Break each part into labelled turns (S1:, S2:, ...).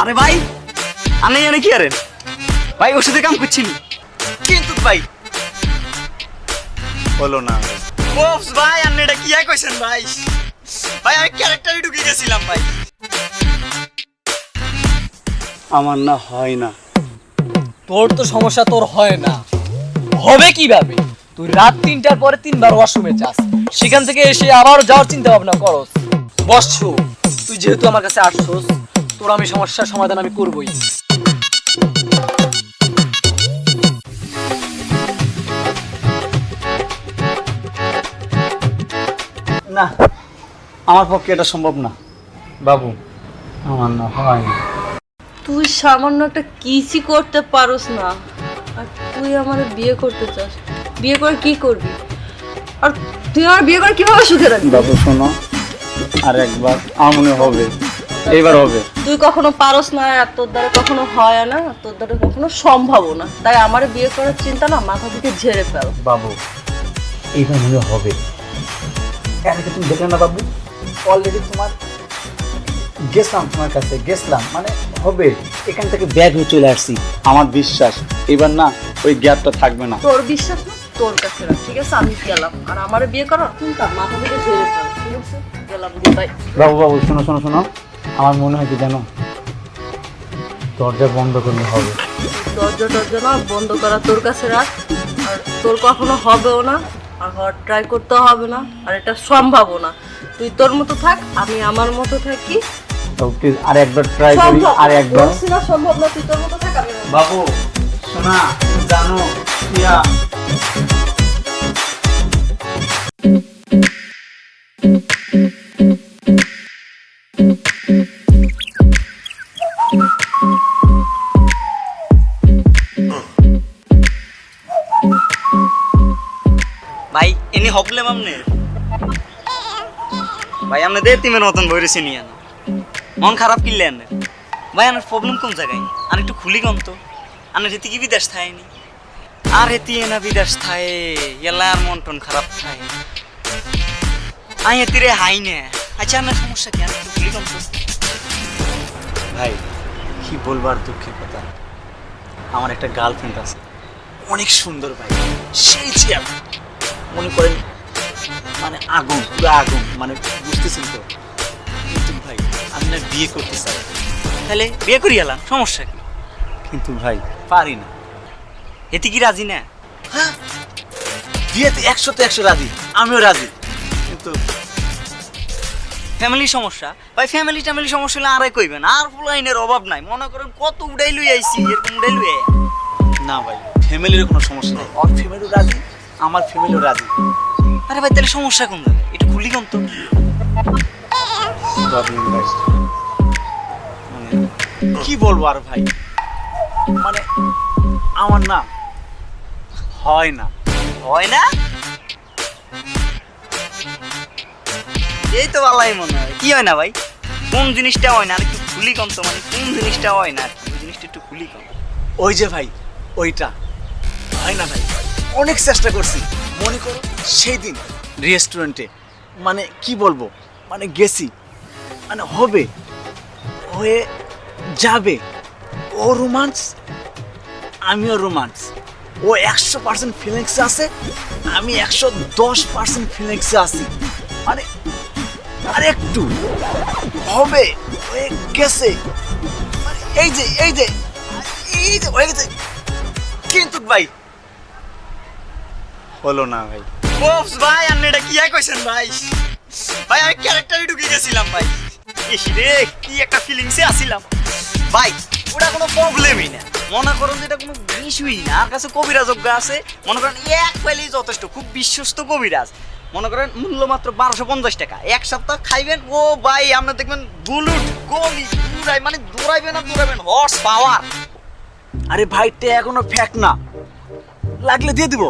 S1: আরে ভাই আমি জানি কি আরে ভাই ওষুধে কাম করছিনি কিন্তু ভাই
S2: হলো না
S1: ওপস ভাই আপনি এটা কি কইছেন ভাই ভাই আমি ক্যারেক্টারে ঢুকে গেছিলাম ভাই
S2: আমার না হয় না।
S3: তোর তো সমস্যা তোর হয় না, হবে কিভাবে? তুই রাত 3টার পরে 3বার ওয়াশরুমে যাস, সেখান থেকে এসে আবার যাওয়ার চিন্তা ভাবনা করস। বসছো তুই যেহেতু আমার কাছে আসছস, তোর আমি সমস্যার সমাধান আমি করবই।
S2: না আমার পক্ষে এটা সম্ভব না বাবু, আমার না হয় না।
S4: তুই সামান্য একটা কিসই করতে পারোস না, আর তুই আমার বিয়ে করতে চাস। বিয়ে করে কি করবি? আর তুই আমার বিয়ে করে কিভাবে সুখে রাখবি?
S2: বাবু শোনো, আর একবার আমার মনে হবে, এইবার হবে।
S4: তুই কখনো পারোস না, আর তোর দ্বারা কখনো হয় না, তোর দ্বারা কখনো সম্ভব না। তাই আমার বিয়ে করার চিন্তা না মাথা থেকে ঝেড়ে ফেল।
S2: বাবু এইবার মনে হবে। এর আগে তুমি দেখলে না বাবু, অলরেডি তোমার গেছিলাম, তোমার কাছে গেছিলাম, মানে হবে। এখান থেকে ব্যাগ হয়ে চলে আসছি। আমার বিশ্বাস এবার না ওই গ্যাপটা থাকবে না।
S4: তোর বিশ্বাস না, তোর কাছে রাখ, ঠিক আছে? আমি গেলাম, আর আমার বিয়ে করার চিন্তা মাথা থেকে ঝেড়ে ফেল, ঠিক আছে? গেলাম, বিদায়।
S2: বাবু বাবু শোনো শোনো শোনো, আমার মনে হয় কি জানো, দরজা বন্ধ করলে হবে।
S4: দরজা না বন্ধ করা তোর কাছে রাখ, আর তোর কখনো হবেও না, আর হওয়ার ট্রাই করতে হবে না, আর এটা সম্ভবও না। তুই তোর মতো থাক, আমি আমার মতো থাকি।
S2: প্লিজ আর একবার ট্রাই করি,
S4: সম্ভব
S2: আর একবার।
S4: বলছি না সম্ভব না, তুই তোর মতো থাক, আমি আমার মতো।
S2: বাবু শোনা, জানো ইয়া
S1: ভাই এনি হবলেম আমনে ভাই আপনি দের তিমের মতন বইরেছি নিয়ে না মন খারাপ কিনলে আনে ভাই আমার প্রবলেম কোন জায়গায় আর একটু খুলি কম তো আনে হেতি কি বিদেশ থায়নি আর হেতি না বিদেশ থায় এলা আর মন টন খারাপ থায় আই হেতি রে হাই নে আচ্ছা আপনার সমস্যা কি আর একটু খুলি কম তো
S2: ভাই কি বলবার দুঃখের কথা, আমার একটা গার্লফ্রেন্ড আছে, অনেক সুন্দর ভাই, সেই চেয়ার মনে করেন মানে আগুন, পুরো আগুন, মানে বুঝতেছেন তো। কিন্তু ভাই আমি না বিয়ে করতে চাই,
S1: তাহলে বিয়ে করি এলাম সমস্যা কি
S2: কিন্তু ভাই পারি না।
S1: হেতি কি রাজি না
S2: হ্যাঁ বিয়েতে 100% রাজি, আমিও রাজি, কিন্তু
S1: ফ্যামিলি সমস্যা ভাই ফ্যামিলি সমস্যা হলে আরে কইবেন আর ফুলাইনের অভাব নাই মনে করেন কত উড়াই লই আইছি এরকম উড়াই লই
S2: না ভাই ফ্যামিলির কোনো সমস্যা নেই, ওর ফ্যামিলিও রাজি, আমার ফ্যামিলিও রাজি।
S1: আরে ভাই তাহলে সমস্যা কোন জায়গায় একটু খুলি কম তো
S2: মানে কি বলবো আর ভাই, মানে আমার না হয় না।
S1: হয় না এই তো ভালোই মনে হয় কি হয় না ভাই কোন জিনিসটা হয় না আর একটু খুলি কম তো মানে কোন জিনিসটা হয় না ওই জিনিসটা একটু খুলি কম
S2: ওই যে ভাই ওইটা হয় না ভাই, অনেক চেষ্টা করছি। মনে করো সেই দিন রেস্টুরেন্টে, মানে কি বলবো, মানে গেছি, মানে হবে, হয়ে যাবে, ও রোমান্স আমিও রোমান্স, ও 100% ফিলিংসে আছে, আমি 110% ফিলিংসে আছি, মানে আর একটু হবে, হয়ে গেছে, মানে এই যে হয়ে গেছে, কিন্তু ভাই হলো না ভাই।
S1: ওপস ভাই আপনি এটা কি কইছেন ভাই ভাই আমি ক্যারেক্টারে ঢুকে গেছিলাম ভাই ইস রে কি একটা ফিলিংসে আছিলাম ভাই ওটা কোনো প্রবলেমই না মনে করেন যে এটা কোনো ইস্যুই না আর কাছে কবিরাজজ্ঞ আছে মনে করেন এক পাইলেই যথেষ্ট খুব বিশ্বস্ত কবিরাজ মনে করেন মূল্য মাত্র 1250 টাকা এক সপ্তাহ খাইবেন ও ভাই আপনি দেখবেন বুলুট গলি দৌড়াই মানে দৌড়াইবেন হর্স পাওয়ার
S2: আরে ভাই তে এখনো ফ্যাক না, লাগলে দিয়ে দিব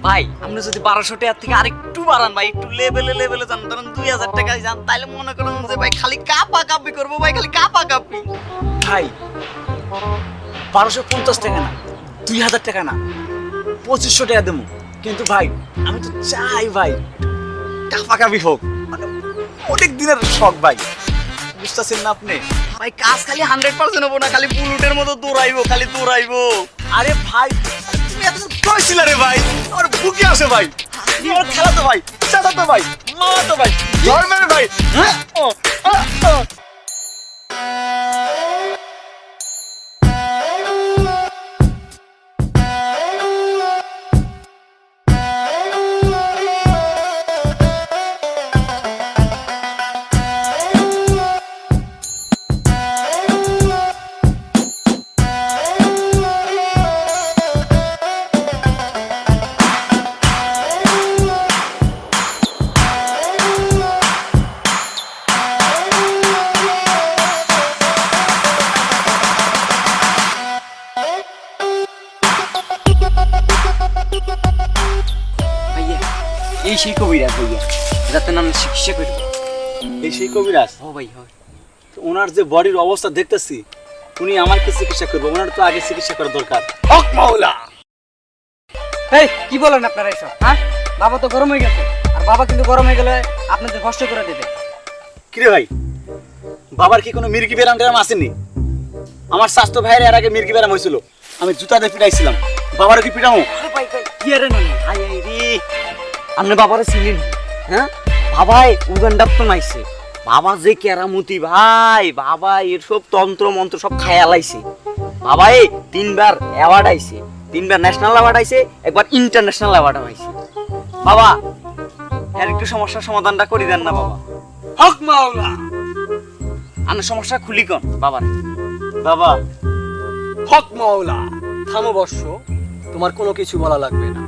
S1: ভাই আপনি যদি 1200 টাকা থেকে আরেকটু বাড়ান ভাই একটু লেভেলে যান ধরেন 2000 টাকায় যান তাহলে মনে করেন যে ভাই খালি কাপা কাপি করবো ভাই খালি কাপা কাপি
S2: ভাই 1250 টাকা না, 2000 টাকা না, 2500 টাকা দেবো, কিন্তু ভাই আমি তো চাই ভাই কাপাকাপি হোক, মানে অনেক দিনের শখ ভাই, বুঝতেছেন না আপনি?
S1: ভাই কাজ খালি 100% হবো না, খালি বুলেটের মতো দৌড়াইবো, খালি দৌড়াইবো।
S2: আরে ভাই তুমি এত কইছিল রে ভাই, আর বুকে আসে ভাই, তুমি আমার খেলা তো ভাই, চাচা তো ভাই, মামা তো ভাই, ধর্মের ভাই। হ্যাঁ ও
S5: ভাইয়া এই সেই কবিরাজ ভাইয়া, যাতে নাম চিকিৎসা করবো।
S2: এই সেই কবিরাজ,
S5: ও ভাই হয়।
S2: তো ওনার যে বডির অবস্থা দেখতেছি, উনি আমাকে চিকিৎসা করবে, ওনার তো আগে চিকিৎসা করা দরকার। হক মাওলা।
S5: এই কি বলেন আপনারা এসব? হ্যাঁ, বাবা তো গরম হয়ে গেছে, আর বাবা কিন্তু গরম হয়ে গেলে আপনাদের কষ্ট করে দেবে।
S2: কিরে ভাই, বাবার কি কোনো মির্কি ব্যারাম ট্যারাম আসেনি? আমার স্বাস্থ্য ভাইয়ের এর আগে মির্কি ব্যারাম হয়েছিল, আমি জুতা দিয়ে পিটাইছিলাম, বাবারও কি পিটামো?
S5: আরে ভাই ভাই কি আরে ননি, হাই হাই রে, আপনি বাবারে চিনেন? হ্যাঁ, বাবাই উগান্ডার তো নাইছে, বাবা যে কেরামতি ভাই, বাবা এর সব তন্ত্র মন্ত্র সব খায়া লাইছে। বাবাই 3বার অ্যাওয়ার্ড আইছে, 3বার ন্যাশনাল অ্যাওয়ার্ড আইছে, একবার ইন্টারন্যাশনাল অ্যাওয়ার্ড আইছে। বাবা এর একটু সমস্যার সমাধানটা করে দেন না বাবা।
S2: হক মাওলা।
S5: আমার সমস্যা খুলি কোন বাবার।
S2: বাবা
S3: হক মাওলা, থামো বর্ষ, তোমার কোনো কিছু বলা লাগবে না,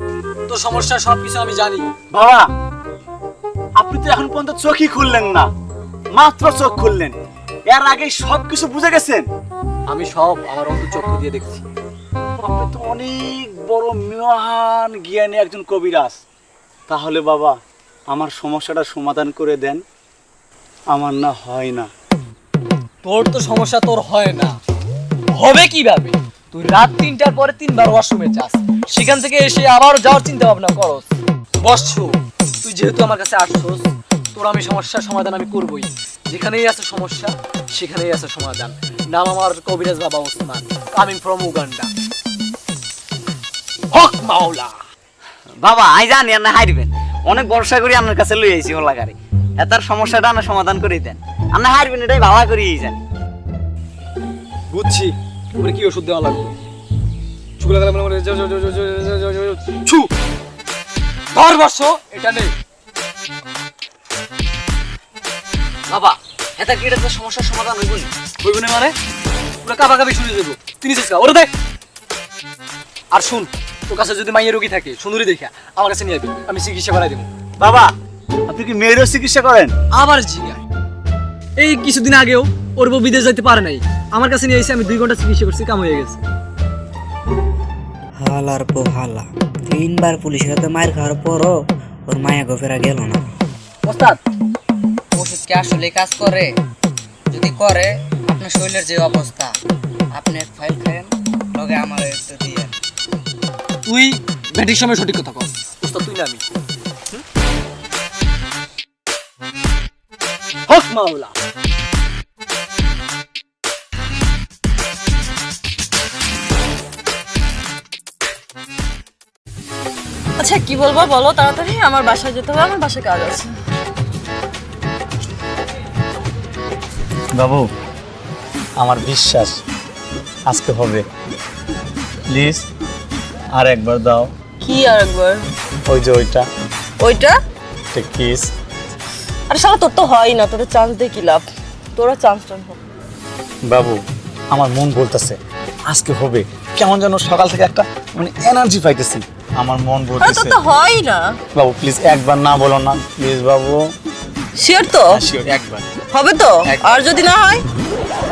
S3: তো সমস্যা সবকিছু আমি জানি।
S2: বাবা, আপনি তো এখন পর্যন্ত চোখই খুললেন না, মাত্র চোখ খুললেন, এর আগে সবকিছু বুঝে গেছেন।
S3: আমি সব আমার অন্তর্চক্ষু দিয়ে দেখছি।
S2: আপনি তো অনেক বড় মহান জ্ঞানী একজন কবিরাজ। তাহলে বাবা আমার সমস্যাটা সমাধান করে দেন, আমার না হয় না।
S3: তোর তো সমস্যা তোর হয় না, হবে কিভাবে? তুই রাত 3টার পরে 3বার ওয়াশরুমে যাস, সেখান থেকে এসে আবার যাওয়ার চিন্তা ভাবনা করস। বর্ষ, তুই যেহেতু আমার কাছে আসছস, তোর আমি সমস্যার সমাধান আমি করবই। যেখানেই আছে সমস্যা সেখানেই আছে সমাধান। নাম আমার কবিরাজ বাবা ওসমান, কামিং ফ্রম উগান্ডা। হক মাওলা।
S5: বাবা আই জানি আপনি হারবেন, অনেক ভরসা করি আপনার কাছে লই আইছি ওলা গাড়ি, এটার সমস্যাটা না সমাধান করে দেন। আপনি হারবেন এটাই ভালো করেই জানি।
S3: বুঝছি, তোর কি ওষুধ দেওয়া লাগবে? চুগলা গেলে মনে ছু ধর বর্ষ, এটা নেই।
S5: বাবা এটা কি এটা সমস্যার সমাধান হইব না?
S3: বলবো না মানে পুরো কাবাকাবি শুনে যাবো। তিনি চেষ্টা ওরে দেখ। আর শুন, তোর কাছে যদি মাইয়ের রোগী থাকে সুন্দরী দেখা আমার কাছে নিয়ে আসবি, আমি চিকিৎসা করাই দেবো।
S2: বাবা আপনি কি মেয়েরও চিকিৎসা করেন?
S3: আবার জিগায়, এই কিছুদিন আগেও ওর বউ বিদেশ যাইতে পারে নাই, আমার কাছে নিয়ে এসে আমি 2 ঘন্টা চিকিৎসা করছি, কাম হয়ে গেছে।
S6: হালার পো হালা 3বার পুলিশের হাতে মার খাওয়ার পরও ওর মায়া গোফেরা গেল না।
S3: ওস্তাদ,
S7: ওষুধ কি আসলে কাজ করে? যদি করে, আপনার শরীরের যে অবস্থা, আপনি এক ফাইল খায়েন, লগে আমার একটু দিয়ে।
S3: তুই ব্যাটিং সময় সঠিক কথা কর। ওস্তাদ তুই না আমি। হক মাওলা।
S4: আচ্ছা কি বলবো বলো তাড়াতাড়ি, আমার বাসায় যেতে হবে, আমার বাসায় কাজ আছে।
S2: বাবু আমার বিশ্বাস আজকে হবে, প্লিজ আর একবার দাও।
S4: কি আর একবার?
S2: ওই যে ওইটা,
S4: ওইটা?
S2: একটা কিস।
S4: আরে শালা তোর তো হয় না, তোর চান্স দিয়ে কি লাভ? তোরা চান্স টান হোক।
S2: বাবু আমার মন বলতেছে আজকে হবে, কেমন যেন সকাল থেকে একটা মানে এনার্জি পাইতেছি, আমার মন
S4: আরে তোর
S2: বলতেছে।
S4: তো হয় না।
S2: বাবু প্লিজ একবার না বলো না, প্লিজ বাবু।
S4: শিওর তো?
S2: শিওর একবার
S4: হবে তো? আর যদি না হয়?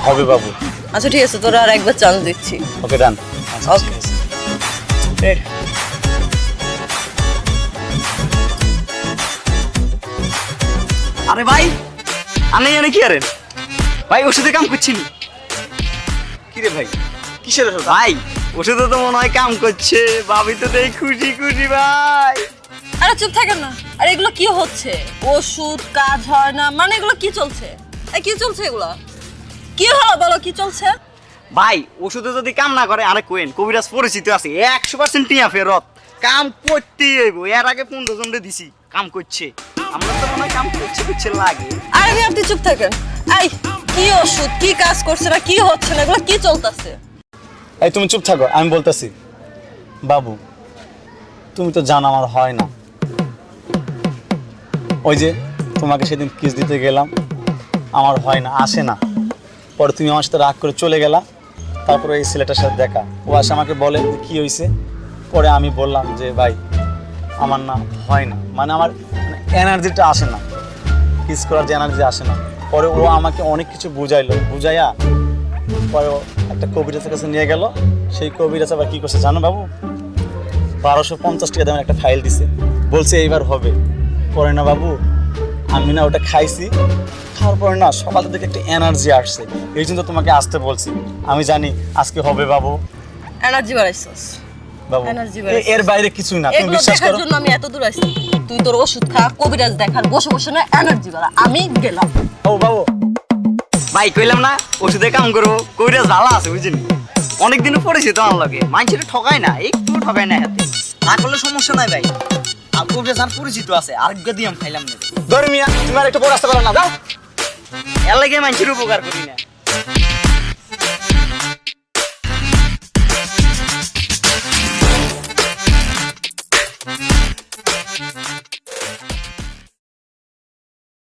S2: হবে বাবু।
S4: আচ্ছা ঠিক আছে, তোরা আর একবার চান্স দিচ্ছি।
S2: Okay done.
S4: Okay red.
S5: আরে ভাই আপনি এনে কি আরেন ভাই? ওষুধে কাম করছিনি?
S2: কিরে ভাই কিসের ওষুধ?
S5: ভাই ওষুধে তো মনে হয় কাম করছে, ভাবি তো দেখ খুশি খুশি ভাই।
S4: আরে চুপ থাকেন না। আর এগুলো কি হচ্ছে? ওষুধ কাজ হয় না মানে এগুলো কি চলছে? এই কি চলছে এগুলো? কি হলো বলো, কি চলছে?
S1: ভাই ওষুধে যদি কাম না করে আরে কোয়েন কবিরাজ পরিচিত আছে 100% টিয়া ফেরত কাম করতেই হইব। এর আগে 15 জনরে দিছি কাম করছে, আমরা তো মনে হয় কাম করছে লাগে।
S4: আরে ভাই আপনি চুপ থাকেন। এই কি ওষুধ, কি কাজ করছে না, কি হচ্ছে না, এগুলো কি চলতেছে?
S2: এই তুমি চুপ থাকো, আমি বলতেছি। বাবু তুমি তো জানো আমার হয় না। ওই যে তোমাকে সেদিন কিস দিতে গেলাম, আমার হয় না, আসে না। পরে তুমি আমার সাথে রাগ করে চলে গেলা। তারপরে এই ছেলেটার সাথে দেখা, ও আসে আমাকে বলে কি হয়েছে। পরে আমি বললাম যে ভাই আমার না হয় না, মানে আমার এনার্জিটা আসে না, কিস করার যে এনার্জি আসে না। পরে ও আমাকে অনেক কিছু বুঝাইয়া পরে ও একটা কবিরাজের কাছে নিয়ে গেল। সেই কবিরাজ আবার কী করছে জানো বাবু, 1250 টাকা দামের একটা ফাইল দিছে, বলছে এইবার হবে। পরে না বাবু আমি না ওটা খাইছি, খাওয়ার পরে না সকাল থেকে একটা এনার্জি আসছে, এই জন্য তোমাকে আসতে বলছি। আমি জানি আজকে হবে বাবু।
S4: এনার্জি বাড়াইছস
S2: বাবু
S4: Energy বাড়াইছে।
S2: এর বাইরে কিছুই না, তুমি
S4: এগুলো
S2: বিশ্বাস
S4: দেখার
S2: করো।
S4: জন্য আমি এত দূর আসছি। তুই তোর ওষুধ খা, কবিরাজ দেখার, বসে বসে না এনার্জি বাড়া। আমি গেলাম।
S2: ও বাবু
S1: ভাই কইলাম না ওষুধে কাম করবো, কবিরাজ ভালো আছে বুঝলি, অনেকদিনও পরিচিত আমার লগে, মানুষের ঠকায় না, একটু ঠকায় না হাতে না করলে সমস্যা নাই ভাই। আর কবিরাজ আর পরিচিত আছে, আরেকটা দিয়ে আমি খাইলাম না,
S2: ধর্মিয়া তুমি আর একটু পড়ে আসতে পারো না, যাও।
S1: এর লাগে মানুষের উপকার করি না।